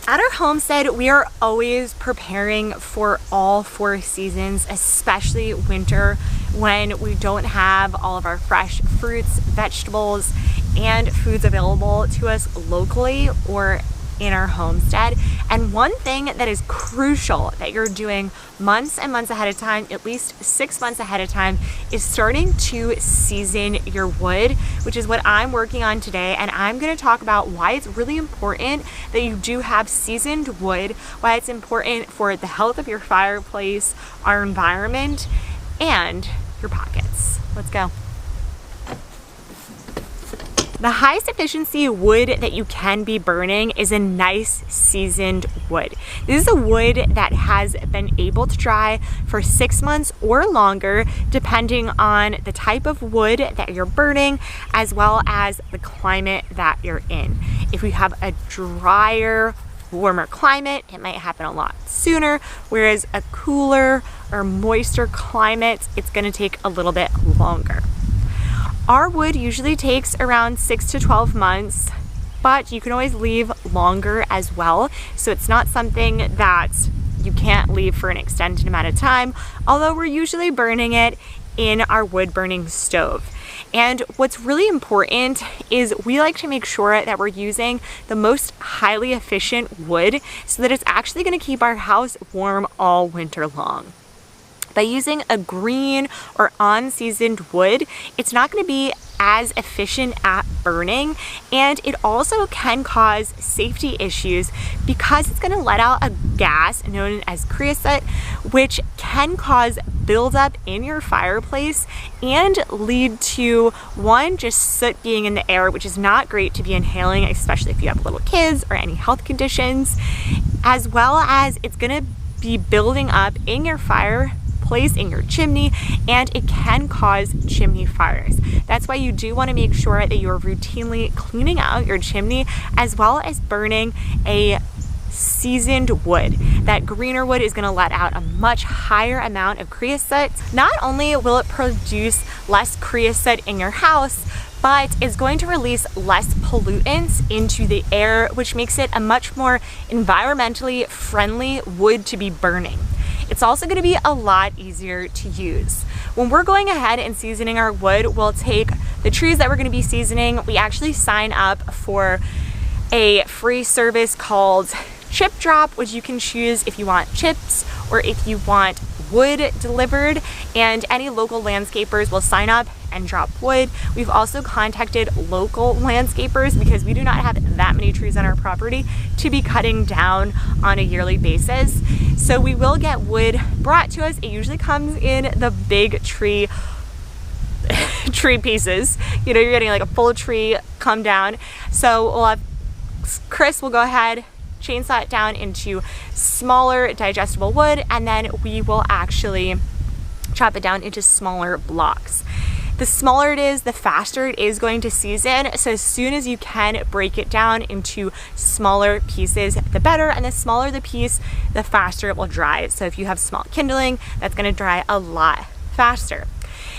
At our homestead, we are always preparing for all 4 seasons, especially winter, when we don't have all of our fresh fruits, vegetables, and foods available to us locally or in our homestead. And one thing that is crucial that you're doing months and months ahead of time, at least 6 months ahead of time, is starting to season your wood, which is what I'm working on today. And I'm going to talk about why it's really important that you do have seasoned wood, why it's important for the health of your fireplace, our environment, and your pockets. Let's go. The highest efficiency wood that you can be burning is a nice seasoned wood. This is a wood that has been able to dry for 6 months or longer, depending on the type of wood that you're burning, as well as the climate that you're in. If you have a drier, warmer climate, it might happen a lot sooner, whereas a cooler or moister climate, it's gonna take a little bit longer. Our wood usually takes around 6 to 12 months, but you can always leave longer as well. So it's not something that you can't leave for an extended amount of time, although we're usually burning it in our wood burning stove. And what's really important is we like to make sure that we're using the most highly efficient wood so that it's actually going to keep our house warm all winter long. By using a green or unseasoned wood, it's not going to be as efficient at burning, and it also can cause safety issues because it's going to let out a gas known as creosote, which can cause buildup in your fireplace and lead to just soot being in the air, which is not great to be inhaling, especially if you have little kids or any health conditions, as well as it's going to be building up in your fireplace, in your chimney, and it can cause chimney fires. That's why you do want to make sure that you're routinely cleaning out your chimney, as well as burning a seasoned wood. That greener wood is going to let out a much higher amount of creosote. Not only will it produce less creosote in your house, but it's going to release less pollutants into the air, which makes it a much more environmentally friendly wood to be burning. It's also going to be a lot easier to use. When we're going ahead and seasoning our wood, we'll take the trees that we're going to be seasoning. We actually sign up for a free service called Chip Drop, which you can choose if you want chips or if you want wood delivered, and any local landscapers will sign up and drop wood. We've also contacted local landscapers because we do not have that many trees on our property to be cutting down on a yearly basis. So we will get wood brought to us. It usually comes in the big tree pieces. You know, you're getting like a full tree come down. So we'll have Chris will go ahead, chainsaw it down into smaller digestible wood, and then we will actually chop it down into smaller blocks. The smaller it is, the faster it is going to season. So as soon as you can break it down into smaller pieces, the better. And the smaller the piece, the faster it will dry. So if you have small kindling, that's going to dry a lot faster.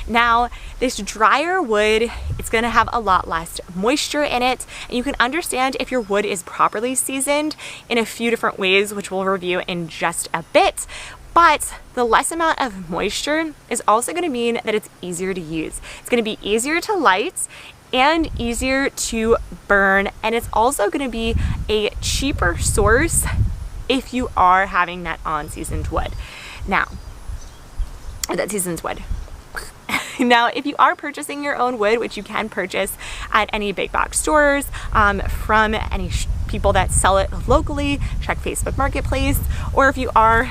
Now, this drier wood, it's going to have a lot less moisture in it, and you can understand if your wood is properly seasoned in a few different ways, which we'll review in just a bit. But the less amount of moisture is also going to mean that it's easier to use. It's going to be easier to light and easier to burn, and it's also going to be a cheaper source if you are having that unseasoned wood. Now, Now, if you are purchasing your own wood, which you can purchase at any big box stores, from any people that sell it locally, check Facebook Marketplace, or if you are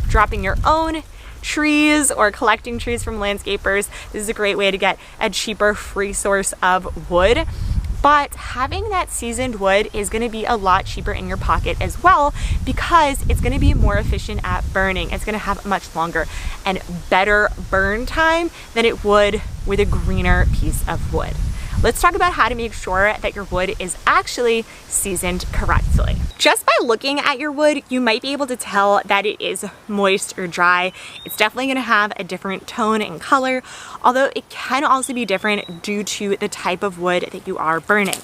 dropping your own trees or collecting trees from landscapers, this is a great way to get a cheaper free source of wood. But having that seasoned wood is going to be a lot cheaper in your pocket as well, because it's going to be more efficient at burning. It's going to have a much longer and better burn time than it would with a greener piece of wood. let's talk about how to make sure that your wood is actually seasoned correctly. Just by looking at your wood, you might be able to tell that it is moist or dry. It's definitely gonna have a different tone and color, although it can also be different due to the type of wood that you are burning.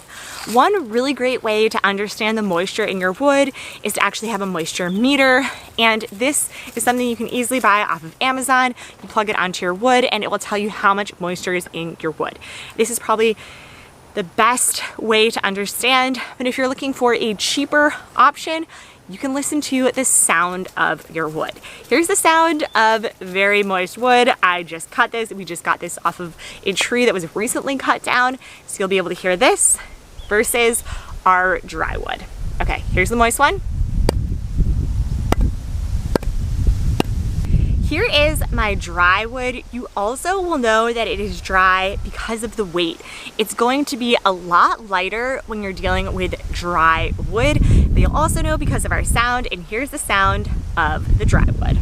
One really great way to understand the moisture in your wood is to actually have a moisture meter, and this is something you can easily buy off of Amazon. You plug it onto your wood and it will tell you how much moisture is in your wood. This is probably the best way to understand, but if you're looking for a cheaper option, you can listen to the sound of your wood. Here's the sound of very moist wood. I just cut this. We just got this off of a tree that was recently cut down, so you'll be able to hear this versus our dry wood. Okay, here's the moist one. Here is my dry wood. You also will know that it is dry because of the weight. It's going to be a lot lighter when you're dealing with dry wood, but you'll also know because of our sound, and here's the sound of the dry wood.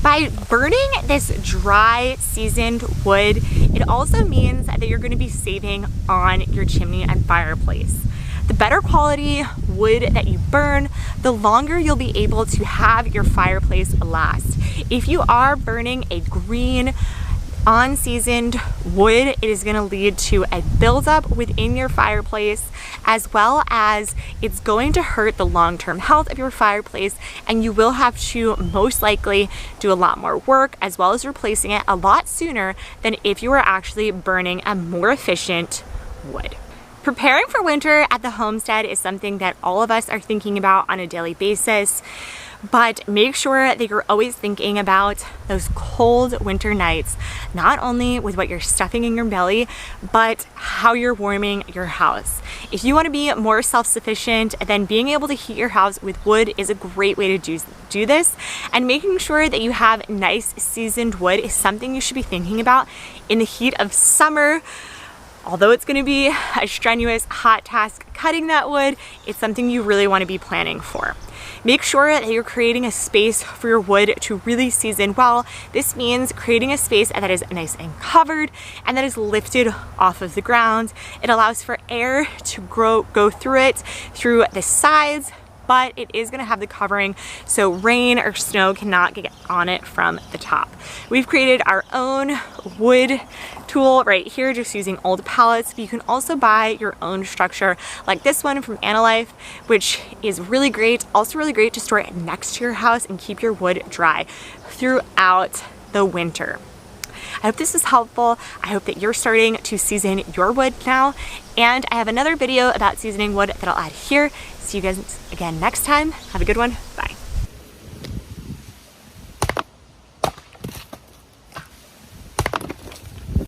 By burning this dry seasoned wood, it also means that you're going to be saving on your chimney and fireplace. The better quality wood that you burn, the longer you'll be able to have your fireplace last. If you are burning a green, unseasoned wood, it is going to lead to a buildup within your fireplace, as well as it's going to hurt the long-term health of your fireplace, and you will have to most likely do a lot more work as well as replacing it a lot sooner than if you were actually burning a more efficient wood. Preparing for winter at the homestead is something that all of us are thinking about on a daily basis, but make sure that you're always thinking about those cold winter nights, not only with what you're stuffing in your belly, but how you're warming your house. If you want to be more self-sufficient, then being able to heat your house with wood is a great way to do this, and making sure that you have nice seasoned wood is something you should be thinking about in the heat of summer. Although it's going to be a strenuous, hot task cutting that wood, it's something you really want to be planning for. Make sure that you're creating a space for your wood to really season well. This means creating a space that is nice and covered and that is lifted off of the ground. It allows for air to go through it, through the sides, but it is going to have the covering so rain or snow cannot get on it from the top. We've created our own wood tool right here, just using old pallets, but you can also buy your own structure like this one from Life, which is really great. Also really great to store it next to your house and keep your wood dry throughout the winter. I hope this is helpful. I hope that you're starting to season your wood now, and I have another video about seasoning wood that I'll add here. See you guys again next time. Have a good one. Bye.